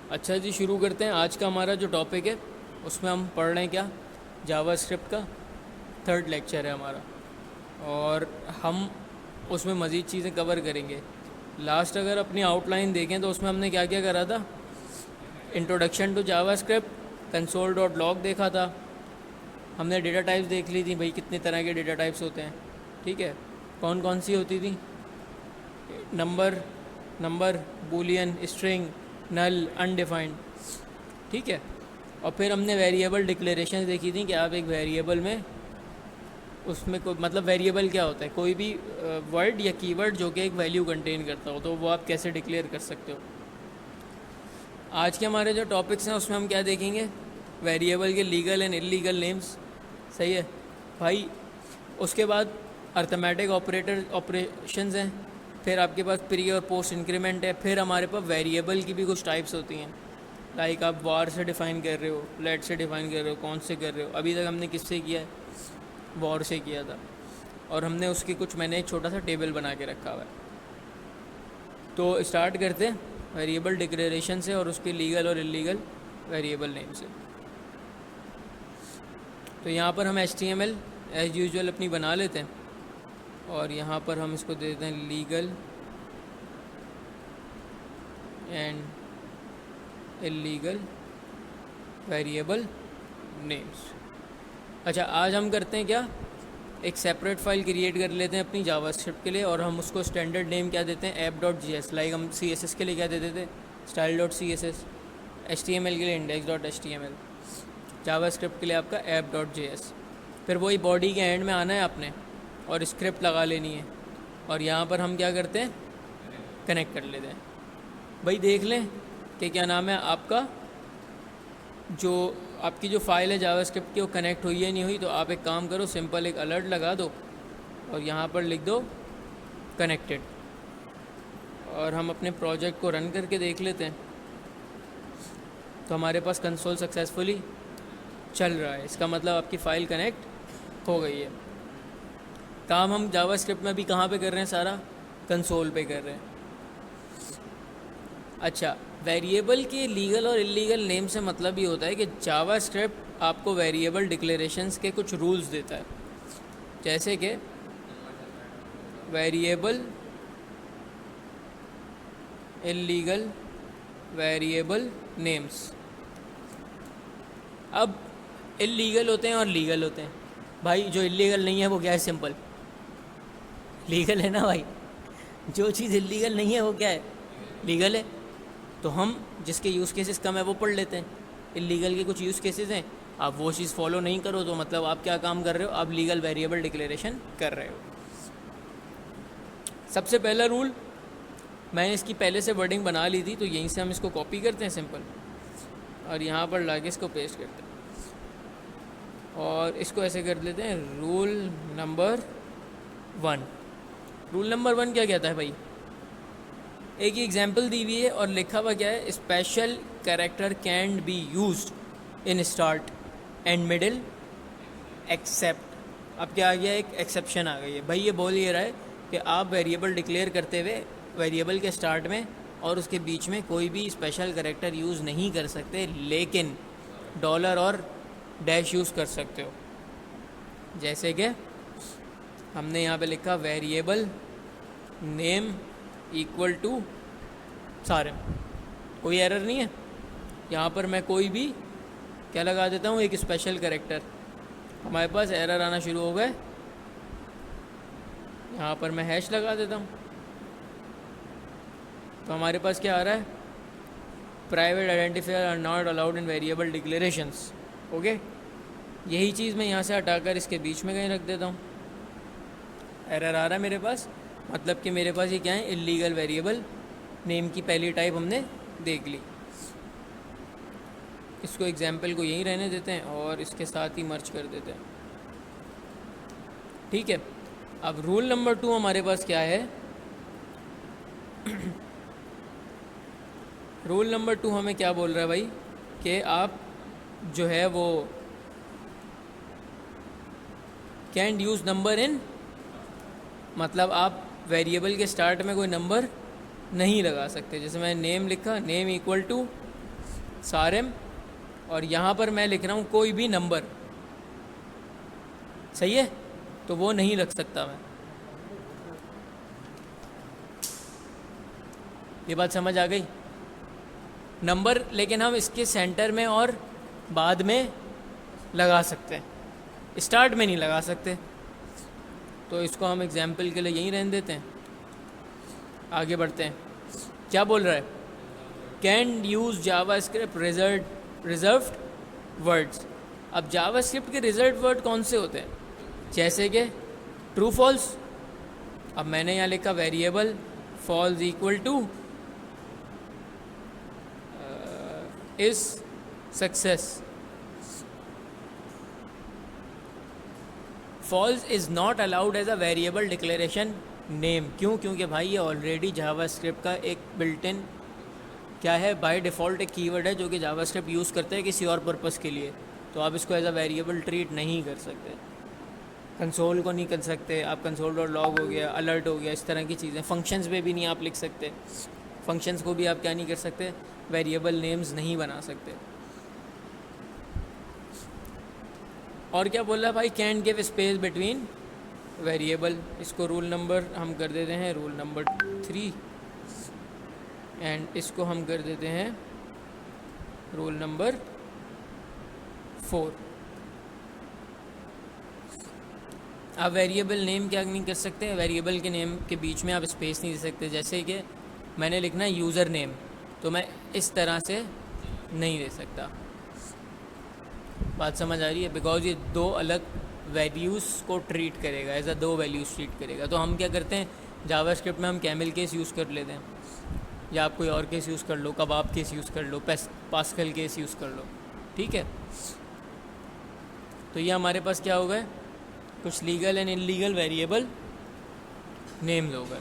अच्छा जी, शुरू करते हैं। आज का हमारा जो टॉपिक है उसमें हम पढ़ रहे हैं क्या, जावास्क्रिप्ट का थर्ड लेक्चर है हमारा। और हम उसमें मज़ीद चीज़ें कवर करेंगे। लास्ट अगर अपनी आउटलाइन देखें तो उसमें हमने क्या क्या करा था। Introduction to JavaScript, console dot log देखा था। हमने डेटा टाइप्स देख ली थी, भाई कितने तरह के डेटा टाइप्स होते हैं। ठीक है, कौन कौन सी होती थी। नंबर, नंबर, बूलियन, स्ट्रिंग, नल, अनडिफाइंड। ठीक है, और फिर हमने वेरिएबल डिक्लेरेशन देखी थी कि आप एक वेरिएबल में उसमें कोई मतलब वेरिएबल क्या होता है, कोई भी वर्ड या कीवर्ड जो कि एक वैल्यू कंटेन करता हो, तो वो आप कैसे डिक्लेयर कर सकते हो। आज के हमारे जो टॉपिक्स हैं उसमें हम क्या देखेंगे, वेरिएबल के लीगल एंड इलीगल नेम्स। सही है भाई। उसके बाद अर्थमेटिक ऑपरेशंस हैं। फिर आपके पास प्री और पोस्ट इंक्रीमेंट है। फिर हमारे पास वेरिएबल की भी कुछ टाइप्स होती हैं, लाइक आप वार से डिफ़ाइन कर रहे हो, लेट से डिफ़ाइन कर रहे हो, कौन से कर रहे हो। अभी तक हमने किससे किया है, वॉर से किया था। और हमने उसके कुछ, मैंने एक छोटा सा टेबल बना के रखा हुआ है। तो स्टार्ट करते हैं वेरिएबल डिक्लेरेशन से और उसके लीगल और इलीगल वेरिएबल नेम से। तो यहाँ पर हम HTML एज यूजुअल अपनी बना लेते हैं और यहाँ पर हम इसको दे देते हैं legal and illegal variable names. अच्छा, आज हम करते हैं क्या, एक सेपरेट फाइल क्रिएट कर लेते हैं अपनी जावास्क्रिप्ट के लिए और हम उसको स्टैंडर्ड नेम क्या देते हैं, app.js। लाइक हम CSS के लिए क्या देते थे, style.css। HTML के लिए index.html। जावास्क्रिप्ट के लिए आपका app.js। फिर वही बॉडी के एंड में आना है आपने और स्क्रिप्ट लगा लेनी है। और यहाँ पर हम क्या करते हैं, कनेक्ट कर लेते हैं। भाई देख लें कि क्या नाम है आपका, जो आपकी जो फाइल है जावास्क्रिप्ट की वो कनेक्ट हुई है नहीं हुई। तो आप एक काम करो, सिंपल एक अलर्ट लगा दो और यहाँ पर लिख दो कनेक्टेड। और हम अपने प्रोजेक्ट को रन करके देख लेते हैं। तो हमारे पास कंसोल सक्सेसफुली चल रहा है, इसका मतलब आपकी फ़ाइल कनेक्ट हो गई है। काम हम जावास्क्रिप्ट में भी कहाँ पे कर रहे हैं, सारा कंसोल पे कर रहे हैं। अच्छा, वेरिएबल के लीगल और इलीगल नेम से मतलब ये होता है कि जावास्क्रिप्ट आपको वेरिएबल डिक्लेरेशंस के कुछ रूल्स देता है, जैसे कि वेरिएबल इलीगल वेरिएबल नेम्स। अब इलीगल होते हैं और लीगल होते हैं। भाई जो इलीगल नहीं है वो क्या है, सिंपल लीगल है ना भाई। जो चीज़ इलीगल नहीं है वो क्या है, लीगल है। तो हम जिसके यूज़ केसेस कम है वो पढ़ लेते हैं। इलीगल के कुछ यूज़ केसेस हैं, आप वो चीज़ फॉलो नहीं करो तो मतलब आप क्या काम कर रहे हो, आप लीगल वेरिएबल डिक्लेरेशन कर रहे हो। सबसे पहला रूल, मैंने इसकी पहले से वर्डिंग बना ली थी तो यहीं से हम इसको कॉपी करते हैं सिंपल, और यहाँ पर लाके इसको पेस्ट करते हैं और इसको ऐसे कर लेते हैं, रूल नंबर 1। रूल नंबर 1 क्या कहता है भाई, एक ही एग्जाम्पल दी हुई है और लिखा हुआ क्या है, special character can be used in start and middle except. अब क्या आ गया, एक एक्सेप्शन आ गई है। भाई ये बोल ये रहा है कि आप वेरिएबल डिक्लेयर करते हुए वेरिएबल के स्टार्ट में और उसके बीच में कोई भी स्पेशल कैरेक्टर यूज़ नहीं कर सकते, लेकिन डॉलर और डैश यूज़ कर सकते हो। जैसे कि हमने यहाँ पे लिखा वेरिएबल नेम इक्वल टू सारे, कोई एरर नहीं है। यहाँ पर मैं कोई भी क्या लगा देता हूँ, एक स्पेशल कैरेक्टर। हमारे पास एरर आना शुरू हो गए, यहाँ पर मैं हैश लगा देता हूँ तो हमारे पास क्या आ रहा है, private identifier are not allowed in variable declarations. Okay, यही चीज़ मैं यहाँ से हटाकर इसके बीच में कहीं रख देता हूँ। एरर आ रहा है मेरे पास, मतलब कि मेरे पास ये क्या है, इलीगल वेरिएबल नेम की पहली टाइप हमने देख ली। इसको एग्जाम्पल को यहीं रहने देते हैं और इसके साथ ही मर्ज कर देते हैं। ठीक है, अब रूल नंबर 2 हमारे पास क्या है, रूल नंबर 2 हमें क्या बोल रहा है भाई, कि आप जो है वो कैन यूज़ नंबर इन, मतलब आप वेरिएबल के स्टार्ट में कोई नंबर नहीं लगा सकते। जैसे मैंने नेम लिखा, नेम इक्वल टू सारेम, और यहाँ पर मैं लिख रहा हूँ कोई भी नंबर, सही है, तो वो नहीं रख सकता मैं। ये बात समझ आ गई? नंबर लेकिन हम इसके सेंटर में और बाद में लगा सकते हैं, स्टार्ट में नहीं लगा सकते। तो इसको हम एग्जाम्पल के लिए यहीं रहने देते हैं, आगे बढ़ते हैं। क्या बोल रहा है? Can use JavaScript reserved words. अब जावास्क्रिप्ट के रिजर्व्ड वर्ड कौन से होते हैं? जैसे कि ट्रू फॉल्स। अब मैंने यहाँ लिखा variable false equal to is success. False is not allowed as a variable declaration name. क्यों? क्योंकि भाई ये ऑलरेडी जावास्क्रिप्ट का एक बिल्ट इन क्या है, बाय डिफ़ॉल्ट एक कीवर्ड है जो कि जावास्क्रिप्ट यूज़ करते हैं किसी और पर्पस के लिए। तो आप इसको एज अ वेरिएबल ट्रीट नहीं कर सकते, कंसोल को नहीं कर सकते आप, कंसोल डॉट लॉग हो गया, अलर्ट हो गया, इस तरह की चीज़ें। फंक्शंस में भी नहीं आप लिख सकते, फंक्शंस को भी आप क्या नहीं कर सकते, वेरिएबल नेम्स नहीं बना सकते। और क्या बोल रहा है भाई? Can give space between variable. इसको रूल नंबर हम कर देते हैं रूल नंबर 3, एंड इसको हम कर देते हैं रूल नंबर 4। आप वेरिएबल नेम क्या नहीं कर सकते, वेरिएबल के नेम के बीच में आप स्पेस नहीं दे सकते। जैसे कि मैंने लिखना है यूज़र नेम, तो मैं इस तरह से नहीं दे सकता। बात समझ आ रही है? बिकॉज ये दो अलग वैल्यूज़ को ट्रीट करेगा, एज अ दो वैल्यूज़ ट्रीट करेगा। तो हम क्या करते हैं, जावास्क्रिप्ट में हम कैमल केस यूज़ कर लेते हैं, या आप कोई और केस यूज़ कर लो, कबाब केस यूज़ कर लो, पास्कल केस यूज़ कर लो, ठीक है। तो ये हमारे पास क्या होगा, कुछ legal and illegal variable names होगा।